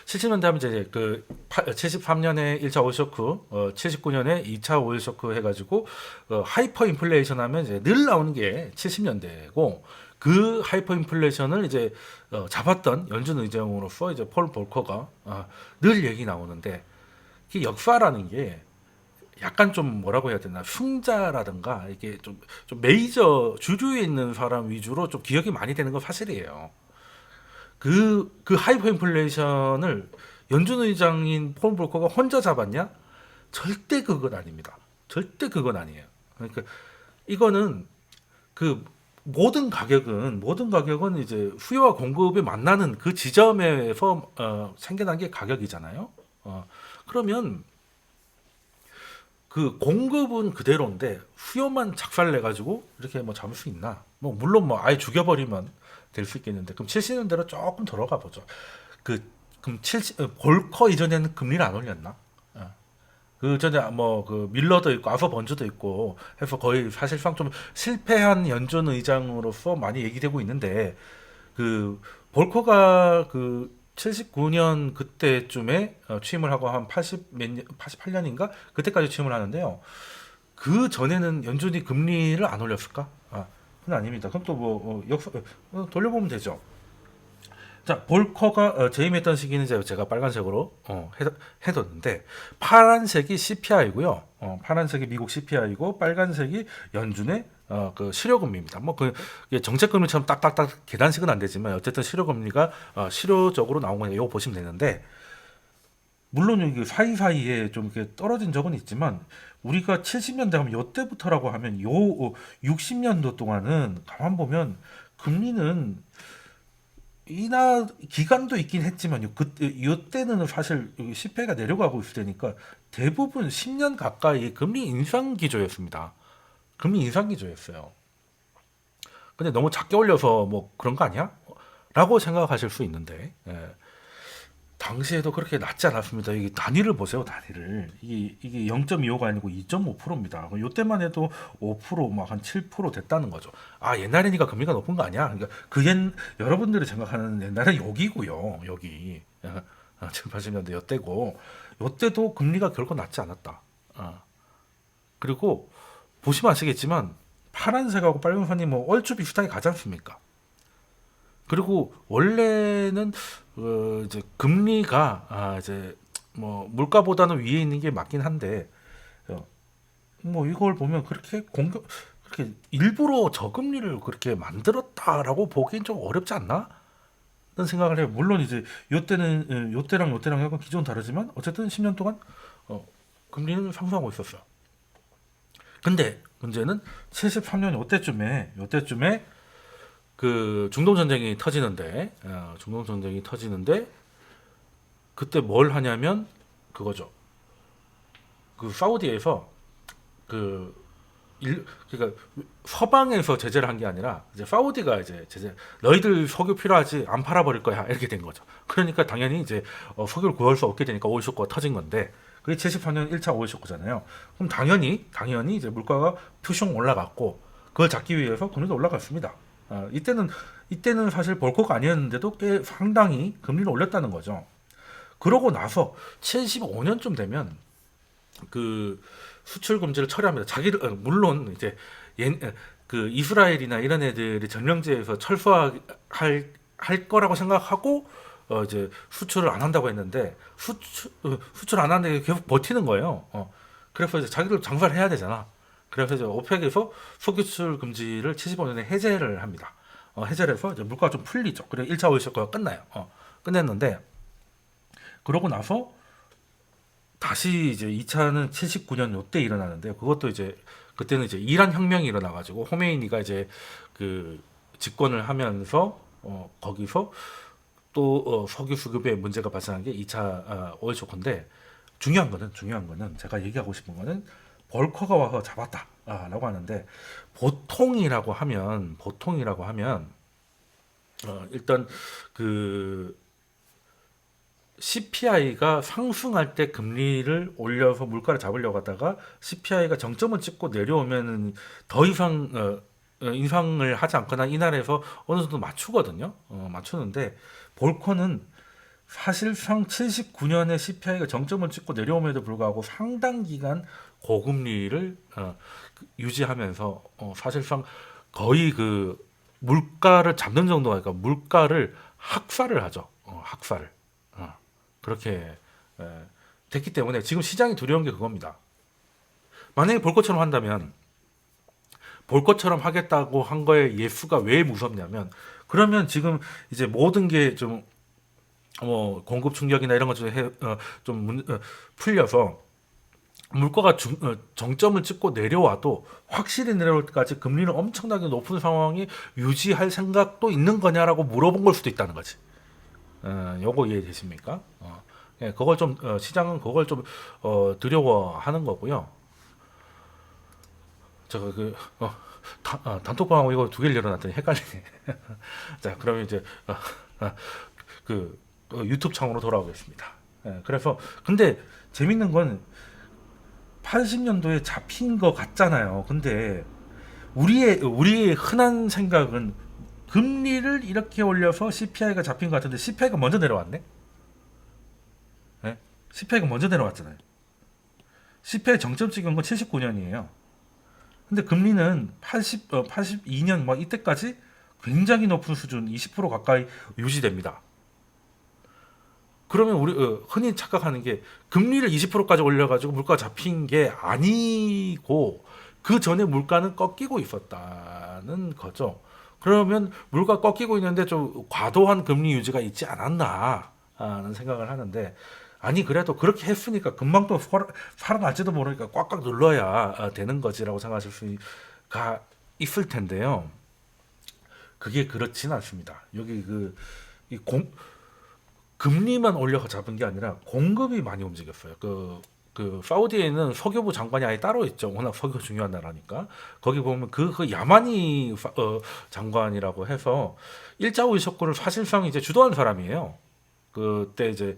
70년대 하면 이제 73년에 1차 오일 쇼크, 79년에 2차 오일 쇼크 해가지고 하이퍼 인플레이션 하면 이제 늘 나오는 게 70년대고 그 하이퍼 인플레이션을 이제 잡았던 연준 의장으로서 이제 폴 볼커가 늘 얘기 나오는데 이 역사라는 게 약간 좀 뭐라고 해야 되나 흉자라든가 이게 좀 메이저 주류에 있는 사람 위주로 좀 기억이 많이 되는 건 사실이에요. 그 하이퍼 인플레이션을 연준 의장인 폴 볼커가 혼자 잡았냐? 절대 그건 아닙니다. 절대 그건 아니에요. 그러니까 이거는 그 모든 가격은 이제 수요와 공급이 만나는 그 지점에서 생겨난 게 가격이잖아요. 그러면 그 공급은 그대로인데 수요만 작살내 가지고 이렇게 뭐 잡을 수 있나? 뭐 물론 뭐 아예 죽여버리면 될 수 있겠는데 그럼 70년대로 조금 돌아가 보죠. 그 그럼 70 볼커 이전에는 금리를 안 올렸나? 그 전에 뭐 그 밀러도 있고 아서 번즈도 있고 해서 거의 사실상 좀 실패한 연준 의장으로서 많이 얘기되고 있는데 그 볼커가 그 79년 그때쯤에 취임을 하고 한 80 몇 년, 88년인가 그때까지 취임을 하는데요. 그 전에는 연준이 금리를 안 올렸을까? 그건 아닙니다. 그럼 또 뭐 역사 돌려보면 되죠. 자, 볼커가 재임했던 시기는 제가 빨간색으로 해뒀는데 파란색이 CPI고요. 파란색이 미국 CPI고 빨간색이 연준의 그 실효금리입니다. 뭐그 정책금리처럼 딱딱딱 계단식은 안 되지만 어쨌든 실효금리가 실효적으로 나온 거니까 이거 보시면 되는데 물론 여기 사이사이에 좀 이렇게 떨어진 적은 있지만 우리가 70년대 하면 요때부터라고 하면 요 60년도 동안은 가만 보면 금리는 이나 기간도 있긴 했지만요. 그때 이때는 사실 CPI가 내려가고 있을 때니까 대부분 10년 가까이 금리 인상 기조였습니다. 금리 인상 기조였어요. 근데 너무 작게 올려서 뭐 그런 거 아니야? 라고 생각하실 수 있는데 당시에도 그렇게 낮지 않았습니다. 이게 단위를 보세요, 단위를. 이게 0.25가 아니고 2.5%입니다. 이때만 해도 5%, 막 한 7% 됐다는 거죠. 옛날이니까 금리가 높은 거 아니야? 그러니까 여러분들이 생각하는 옛날은 여기고요, 여기. 7, 80년대 이때고, 이때도 금리가 결코 낮지 않았다. 그리고 보시면 아시겠지만 파란색하고 빨간색이 뭐 얼추 비슷하게 가지 않습니까? 그리고 원래는 이제 금리가 이제 뭐 물가보다는 위에 있는 게 맞긴 한데 뭐 이걸 보면 그렇게 일부러 저금리를 그렇게 만들었다라고 보기엔 좀 어렵지 않나? 라는 생각을 해요. 물론 이제 요때랑 약간 기존 다르지만 어쨌든 10년 동안 금리는 상승하고 있었어요. 근데 문제는 73년 요때쯤에 그 중동 전쟁이 터지는데 그때 뭘 하냐면 그거죠. 그 사우디에서 그 그러니까 서방에서 제재를 한 게 아니라 이제 사우디가 이제 제재 너희들 석유 필요하지 안 팔아버릴 거야 이렇게 된 거죠. 그러니까 당연히 이제 석유를 구할 수 없게 되니까 오일 쇼크가 터진 건데 그게 73년 1차 오일 쇼크잖아요. 그럼 당연히 이제 물가가 푸숑 올라갔고 그걸 잡기 위해서 금리도 올라갔습니다. 이때는 사실 볼거가 아니었는데도 꽤 상당히 금리를 올렸다는 거죠. 그러고 나서 75년쯤 되면 그 수출 금지를 철회합니다. 물론 이제 그 이스라엘이나 이런 애들이 점령지에서 철수할 거라고 생각하고 이제 수출을 안 한다고 했는데 수출 안 하는데 계속 버티는 거예요. 그래서 이제 자기들 장사를 해야 되잖아. 그래서 이제 오펙에서 석유수출 금지를 75년에 해제를 합니다. 해제를 해서 이제 물가가 좀 풀리죠. 그래 1차 오일 쇼크가 끝나요. 끝냈는데 그러고 나서 다시 이제 2차는 79년 요때 일어나는데 그것도 이제 그때는 이제 이란 혁명이 일어나 가지고 호메이니가 이제 그 집권을 하면서 거기서 또 석유 수급에 문제가 발생한 게 2차 오일 쇼크인데 중요한 거는 제가 얘기하고 싶은 거는 벌커가 와서 잡았다라고 하는데 보통이라고 하면 일단 그 CPI가 상승할 때 금리를 올려서 물가를 잡으려고 하다가 CPI가 정점을 찍고 내려오면은 더 이상 인상을 하지 않거나 이날에서 어느 정도 맞추거든요. 맞추는데 볼커는 사실상 79년에 CPI가 정점을 찍고 내려옴에도 불구하고 상당 기간 고금리를 유지하면서 사실상 거의 그 물가를 잡는 정도가, 그러니까 물가를 학살을 하죠. 학살을. 그렇게 됐기 때문에 지금 시장이 두려운 게 그겁니다. 만약에 볼 것처럼 한다면, 볼 것처럼 하겠다고 한 거에 예수가 왜 무섭냐면, 그러면 지금 이제 모든 게 좀 공급 충격이나 이런 것좀 풀려서 물가가 정점을 찍고 내려와도 확실히 내려올 때까지 금리는 엄청나게 높은 상황이 유지할 생각도 있는 거냐라고 물어본 걸 수도 있다는 거지. 요거 이해되십니까? 예, 그걸 좀 시장은 그걸 좀 두려워하는 거고요. 제가 단톡방하고 이거 두 개를 열어놨더니 헷갈리네. 자, 그러면 이제 유튜브 창으로 돌아오겠습니다. 예, 그래서 근데 재밌는 건 80년도에 잡힌 거 같잖아요. 근데 우리의 흔한 생각은 금리를 이렇게 올려서 CPI가 잡힌 것 같은데 CPI가 먼저 내려왔네. 예? CPI가 먼저 내려왔잖아요. CPI 정점 찍은 건 79년이에요. 근데 금리는 82년 뭐 이때까지 굉장히 높은 수준 20% 가까이 유지됩니다. 그러면 우리 흔히 착각하는 게 금리를 20%까지 올려가지고 물가가 잡힌 게 아니고 그 전에 물가는 꺾이고 있었다는 거죠. 그러면 물가 꺾이고 있는데 좀 과도한 금리 유지가 있지 않았나 하는 생각을 하는데, 아니 그래도 그렇게 했으니까 금방 또 살아날지도 모르니까 꽉꽉 눌러야 되는 거지라고 생각하실 수가 있을 텐데요. 그게 그렇지는 않습니다. 여기 금리만 올려서 잡은 게 아니라 공급이 많이 움직였어요. 사우디에는 석유부 장관이 아예 따로 있죠. 워낙 석유 중요한 나라니까. 거기 보면 그 야마니 장관이라고 해서 1차 오일 쇼크를 사실상 이제 주도한 사람이에요. 그때 이제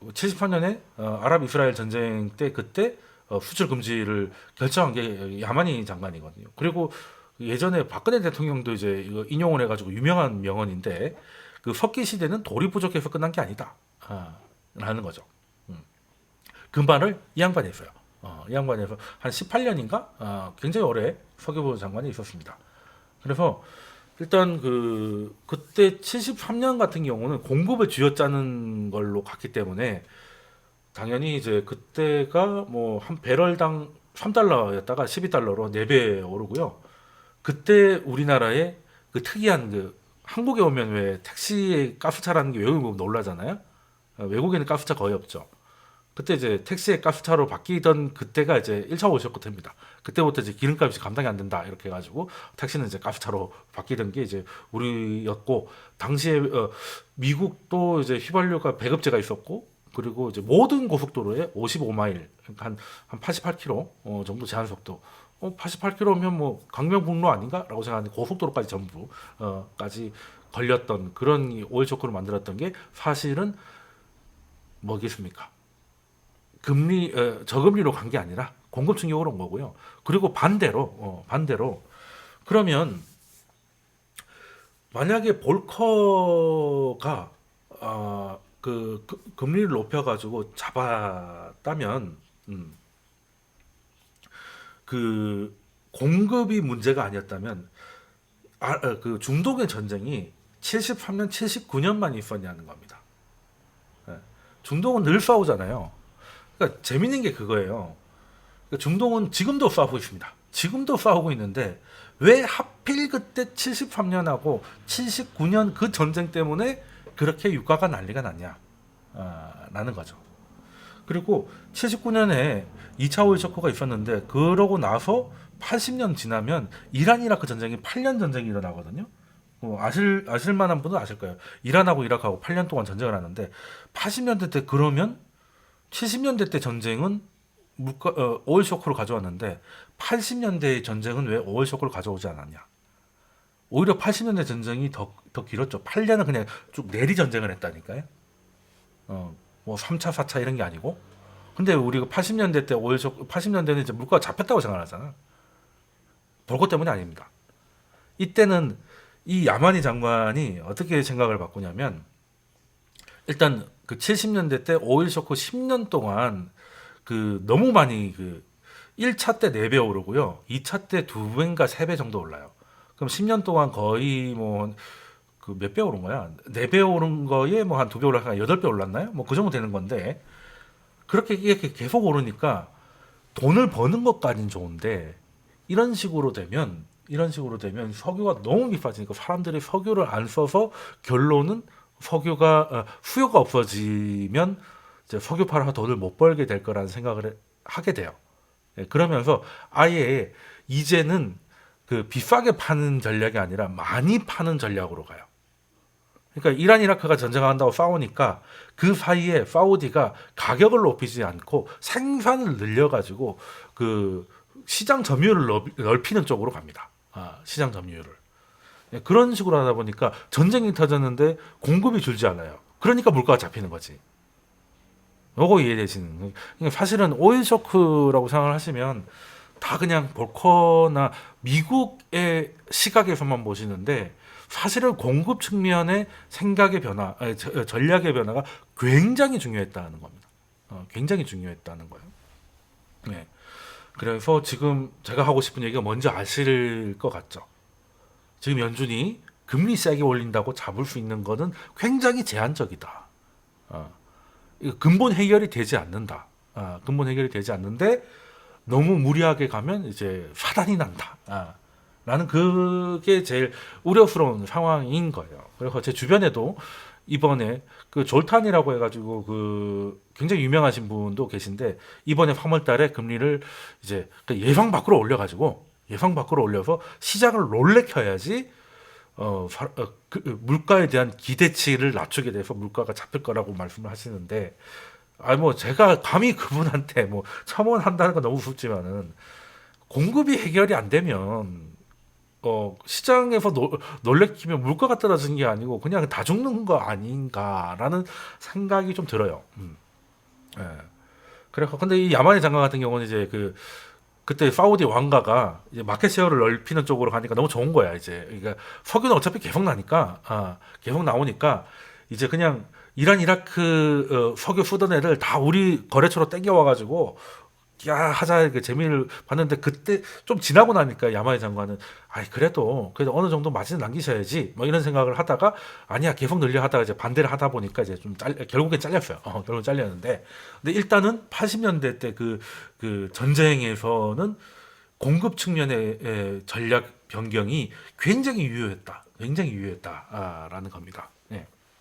73년에 아랍 이스라엘 전쟁 때 그때 수출 금지를 결정한 게 야마니 장관이거든요. 그리고 예전에 박근혜 대통령도 이제 이거 인용을 해가지고 유명한 명언인데, 그 석기 시대는 돌이 부족해서 끝난 게 아니다. 라는 거죠. 그 말을 이 양반이 했어요. 이 양반이 해서 한 18년인가? 굉장히 오래 석유부 장관이 있었습니다. 그래서 일단 그때 73년 같은 경우는 공급을 쥐어짜는 걸로 갔기 때문에 당연히 이제 그때가 뭐 한 배럴당 3달러였다가 12달러로 4배 오르고요. 그때 우리나라에 그 특이한 한국에 오면 왜 택시에 가스차라는 게 외국인 보면 놀라잖아요. 외국에는 가스차 거의 없죠. 그때 이제 택시에 가스차로 바뀌던 그때가 이제 1차 오셨고 됩니다. 그때부터 이제 기름값이 감당이 안 된다 이렇게 해가지고 택시는 이제 가스차로 바뀌던 게 이제 우리였고, 당시에 미국도 이제 휘발유가 배급제가 있었고, 그리고 이제 모든 고속도로에 55마일, 그러니까 한 88km 정도 제한 속도. 88km면 뭐 강명북로 아닌가라고 생각하는데 고속도로까지 전부 까지 걸렸던 그런 오일 쇼크를 만들었던 게 사실은 뭐겠습니까? 저금리로 간 게 아니라 공급 충격으로 온 거고요. 그리고 반대로 그러면 만약에 볼커가 금리를 높여가지고 잡았다면 그 공급이 문제가 아니었다면 그 중동의 전쟁이 73년, 79년만 있었냐는 겁니다. 예. 중동은 늘 싸우잖아요. 그러니까 재밌는 게 그거예요. 그러니까 중동은 지금도 싸우고 있습니다. 지금도 싸우고 있는데 왜 하필 그때 73년하고 79년 그 전쟁 때문에 그렇게 유가가 난리가 났냐 라는 거죠. 그리고 79년에 2차 오일 쇼크가 있었는데 그러고 나서 80년 지나면 이란 이라크 전쟁이 8년 전쟁이 일어나거든요. 아실 만한 분은 아실 거예요. 이란하고 이라크하고 8년 동안 전쟁을 하는데 80년대 때 그러면 70년대 때 전쟁은 오일 쇼크를 가져왔는데 80년대의 전쟁은 왜 오일 쇼크를 가져오지 않았냐? 오히려 80년대 전쟁이 더 길었죠. 8년은 그냥 쭉 내리 전쟁을 했다니까요. 뭐 3차, 4차 이런 게 아니고. 근데 우리가 80년대 때 80년대는 이제 물가가 잡혔다고 생각하잖아. 볼 것 때문이 아닙니다. 이때는 이 야마니 장관이 어떻게 생각을 바꾸냐면, 일단 그 70년대 때 오일 쇼크 10년 동안 그 너무 많이 그 1차 때 4배 오르고요. 2차 때 2배인가 3배 정도 올라요. 그럼 10년 동안 거의 뭐 그 몇 배 오른 거야? 4배 오른 거에 뭐 한 2배 올랐나 8배 올랐나요? 뭐 그 정도 되는 건데 그렇게 이렇게 계속 오르니까 돈을 버는 것까지는 좋은데 이런 식으로 되면 석유가 너무 비싸지니까 사람들이 석유를 안 써서 결론은 수요가 없어지면 이제 석유 팔아서 돈을 못 벌게 될 거라는 생각을 하게 돼요. 예, 그러면서 아예 이제는 그 비싸게 파는 전략이 아니라 많이 파는 전략으로 가요. 그러니까 이란 이라크가 전쟁한다고 싸우니까 그 사이에 사우디가 가격을 높이지 않고 생산을 늘려가지고 그 시장 점유율을 넓히는 쪽으로 갑니다. 시장 점유율을. 예, 그런 식으로 하다 보니까 전쟁이 터졌는데 공급이 줄지 않아요. 그러니까 물가가 잡히는 거지. 요거 이해되시는. 그러니까 사실은 오일 쇼크라고 생각을 하시면 다 그냥 볼커나 미국의 시각에서만 보시는데 사실은 공급 측면의 생각의 변화, 전략의 변화가 굉장히 중요했다는 겁니다. 굉장히 중요했다는 거예요. 네. 그래서 지금 제가 하고 싶은 얘기가 뭔지 아실 것 같죠. 지금 연준이 금리 세게 올린다고 잡을 수 있는 거는 굉장히 제한적이다. 어, 이거 근본 해결이 되지 않는다. 근본 해결이 되지 않는데 너무 무리하게 가면 이제 사단이 난다. 라는 그게 제일 우려스러운 상황인 거예요. 그래서 제 주변에도 이번에 그 졸탄이라고 해가지고 그 굉장히 유명하신 분도 계신데 이번에 3월달에 금리를 이제 그 예상 밖으로 올려서 시장을 놀래켜야지 물가에 대한 기대치를 낮추게 돼서 물가가 잡힐 거라고 말씀을 하시는데 뭐 제가 감히 그분한테 뭐 첨언한다는 건 너무 무섭지만은 공급이 해결이 안 되면 시장에서 놀래키면 물가가 떨어지는 게 아니고 그냥 다 죽는 거 아닌가라는 생각이 좀 들어요. 예. 그래서 근데 이 야만의 장관 같은 경우는 이제 그때 사우디 왕가가 이제 마켓 쉐어를 넓히는 쪽으로 가니까 너무 좋은 거야 이제. 그러니까 석유는 어차피 계속 나니까 계속 나오니까 이제 그냥 이란 이라크 석유 쓰던 애들 다 우리 거래처로 땡겨와가지고 야 하자 그 재미를 봤는데 그때 좀 지나고 나니까 야마의 장관은 아이 그래도 어느 정도 마진을 남기셔야지 뭐 이런 생각을 하다가 아니야 계속 늘려 하다가 이제 반대를 하다 보니까 이제 좀 결국엔 잘렸어요. 결국 잘렸는데 근데 일단은 80년대 때 그 전쟁에서는 공급 측면의 전략 변경이 굉장히 유효했다라는 겁니다.